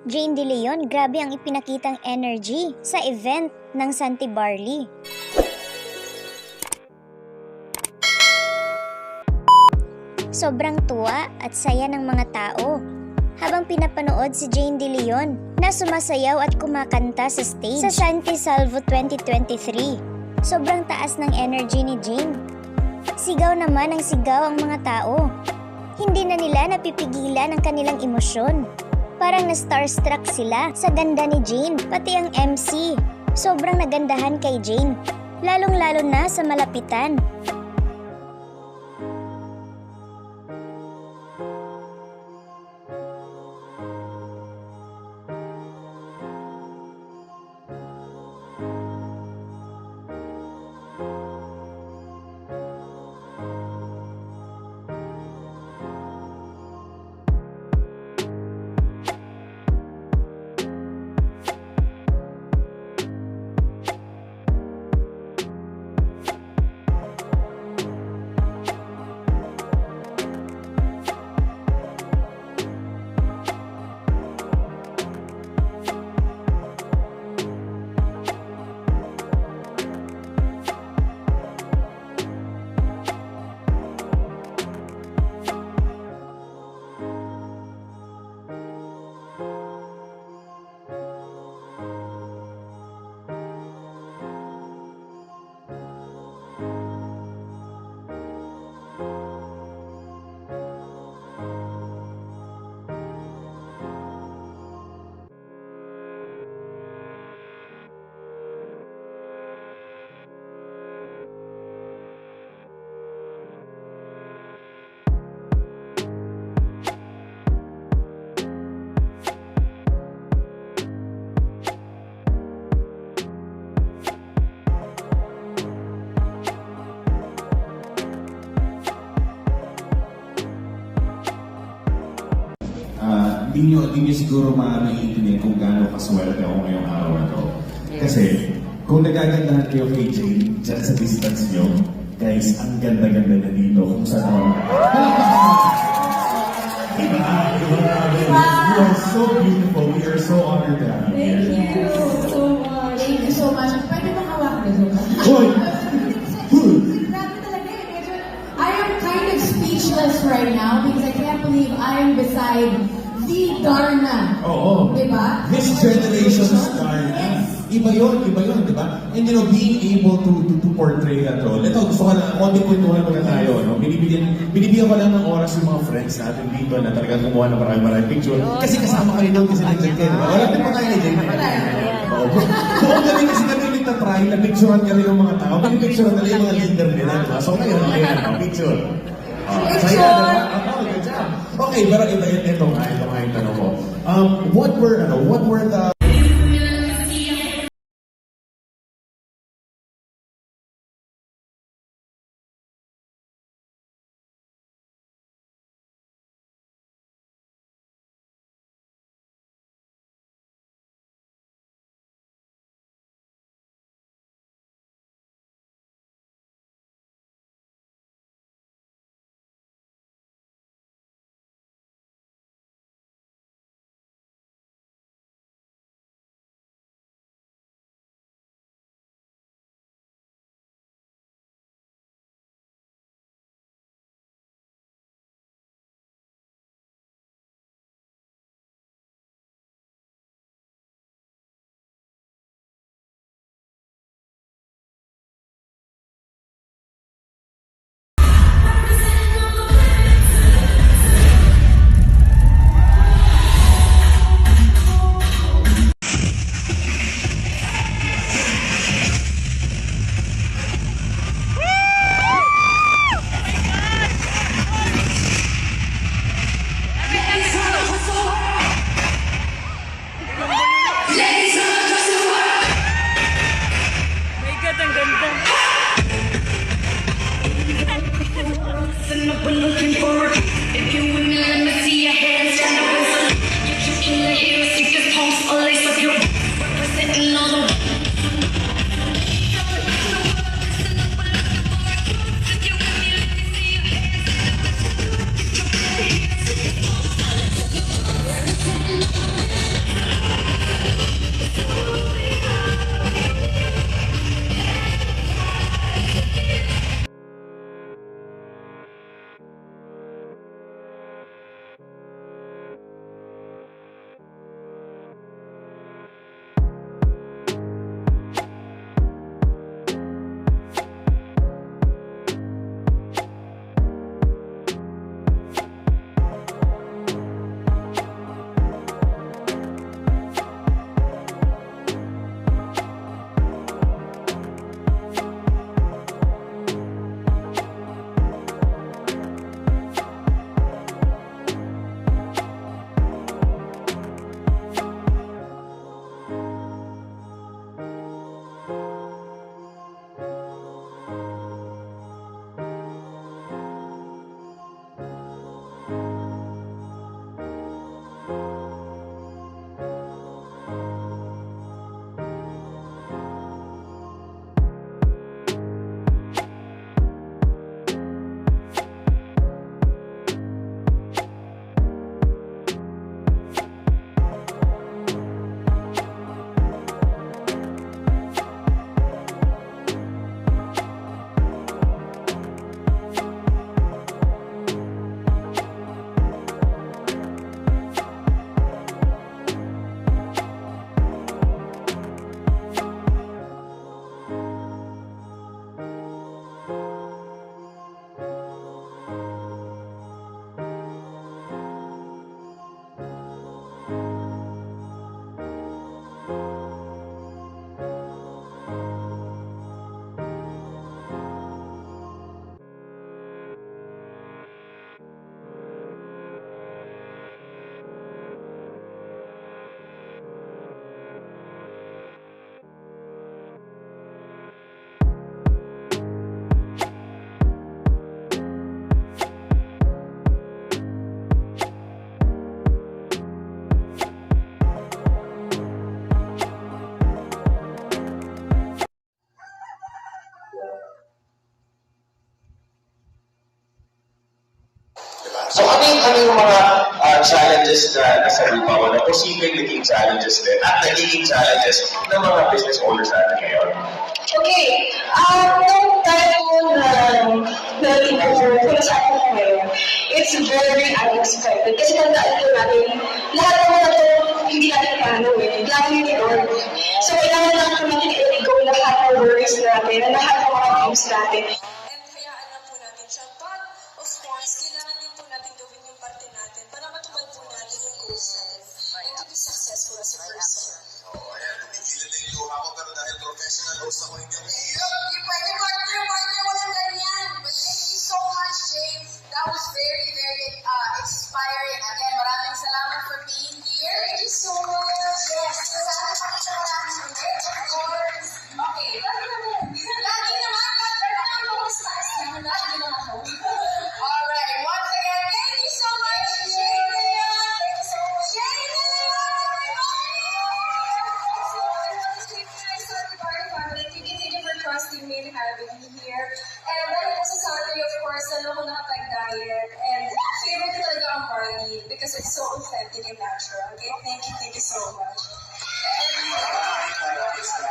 Jane De Leon, grabe ang ipinakitang energy sa event ng Santi Barley. Sobrang tuwa at saya ng mga tao habang pinapanood si Jane De Leon na sumasayaw at kumakanta sa stage sa Santi Salvo 2023. Sobrang taas ng energy ni Jane. Sigaw naman ang sigaw ang mga tao. Hindi na nila napipigilan ang kanilang emosyon. Parang na-starstruck sila sa ganda ni Jane, pati ang MC. Sobrang nagandahan kay Jane, lalong-lalo na sa malapitan. Hindi nyo siguro maiintindihan kung gaano kaswerte ako ngayong araw na to. Kasi, kung nagagandahan kayo kay Jane, dyan sa distance nyo, guys, ang ganda-ganda na dito kung saan ako. Diba? You are so beautiful. We are so honored to have you here. Thank you so much. Thank you so much. Pwede bang hawakan na doon? Hoy! Grabe talaga eh. Medyo, I am kind of speechless right now because I can't believe I am beside the Darna. Oo. Diba? This generation's Darna. Iba yun, di ba? And you know, being able to portray that role. Ito, gusto ko na, konting kwentuhan muna tayo, no? Binibigyan ko lang ng oras yung mga friends natin dito na talagang kumuha ng marami picture. Kasi kasama kayo ng kasi ng Jane, di ba? Wala din pa tayo ni Jane. Oo. Buong galing kasi kami nagtatry na picturean kami ng mga tao. Pinipicturean nila yung mga leader nila, di ba? So ngayon, ayan, picture. Saya, good job. Okay, pero ito nga yung tanong ko. What were the posibleng naging challenges din at nagiging challenges ng mga business owners natin ngayon? Okay, nung time mo na kung saan ko ngayon, it's very unexpected. Kasi tandaan ko natin, lahat ng mga to, hindi natin paano eh. Lagi ni Lord. So, kailangan lang po natin i-go lahat ng worries natin, lahat ng mga dreams natin. And hayaan lang po natin siya. But, of course, kailangan din po natin gawin yung parte natin para matupad po natin yung goals natin and to be successful as a person. Oo, ayan, tumigilan na yung luha ko, pero dahil professional host ako, hindi ako Yung pwede partner mo lang ganyan. But thank you so much, Jane. That was very, very inspiring. Again, maraming salamat for being here. Thank you so much. Yes, sana makita namin ulit. Of course. Okay, lagi naman. Lagi naman. Lagi naman ako. Alright, once again, thank you so much, Jane. Thank you so much. Jane! Thank you for trusting me and having me here. And dahil po sa Saturday, of course, lalo ko nakapag-diet. And favorite ko talaga ang barley because it's so authentic and natural. Okay? Thank you so much.